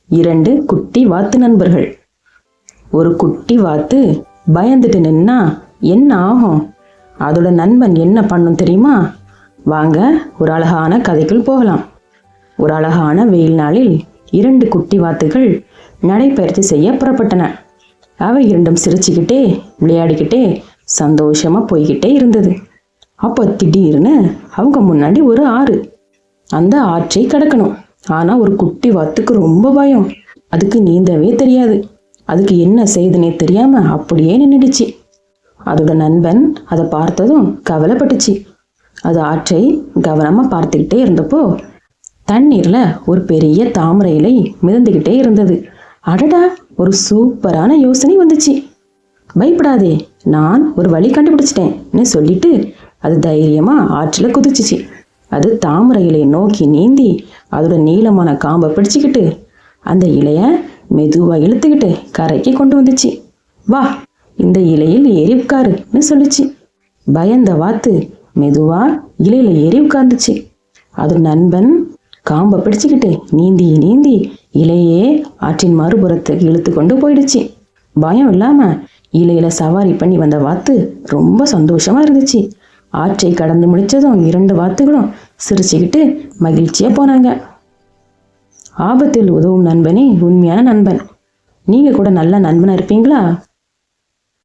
2 குட்டி வாத்து நண்பர்கள். ஒரு குட்டி வாத்து பயந்துட்டு நின்னா என்ன ஆகும்? அதோட நண்பன் என்ன பண்ணும் தெரியுமா? வாங்க ஒரு அழகான கதைக்குள் போகலாம். ஒரு அழகான வெயில் நாளில் 2 குட்டி வாத்துகள் நடைப்பயிற்சி செய்ய புறப்பட்டன. அவை இரண்டும் சிரிச்சுக்கிட்டே விளையாடிக்கிட்டே சந்தோஷமா போய்கிட்டே இருந்தது. அப்போ திடீர்னு அவங்க முன்னாடி ஒரு ஆறு. அந்த ஆற்றை கடக்கணும். ஆனா ஒரு குட்டி வாத்துக்கு ரொம்ப பயம். அதுக்கு நீந்தவே தெரியாது. அதுக்கு என்ன செய்யுதுன்னே தெரியாம அப்படியே நின்றுடுச்சு. அதோட நண்பன் அதை பார்த்ததும் கவலைப்பட்டுச்சு. அது ஆற்றை கவனமா பார்த்துக்கிட்டே இருந்தப்போ தண்ணீர்ல ஒரு பெரிய தாமரை இலை மிதந்துகிட்டே இருந்தது. அடடா, ஒரு சூப்பரான யோசனை வந்துச்சு. பயப்படாதே, நான் ஒரு வழி கண்டுபிடிச்சிட்டேன்னு சொல்லிட்டு அது தைரியமா ஆற்றில் குதிச்சிச்சு. அது தாமரை இலையை நோக்கி நீந்தி அதோட நீளமான காம்பை பிடிச்சிக்கிட்டு அந்த இலைய மெதுவா இழுத்துக்கிட்டு கரைக்கு கொண்டு வந்துச்சு. வா, இந்த இலையில் ஏறி உட்காருன்னு சொல்லிச்சு. பயந்த வாத்து மெதுவா இலையில ஏறி உட்கார்ந்துச்சு. அதோட நண்பன் காம்பை பிடிச்சுக்கிட்டு நீந்தி நீந்தி இலையே ஆற்றின் மறுபுறத்துக்கு இழுத்து கொண்டு போயிடுச்சு. பயம் இல்லாம இலையில சவாரி பண்ணி வந்த வாத்து ரொம்ப சந்தோஷமா இருந்துச்சு. ஆற்றை கடந்து முடிச்சதும் 2 வாத்துகளும் சிரிச்சுக்கிட்டு மகிழ்ச்சியா போனாங்க. ஆபத்தில் உதவும் நண்பனே உண்மையான நண்பன். நீங்க கூட நல்ல நண்பனா இருப்பீங்களா?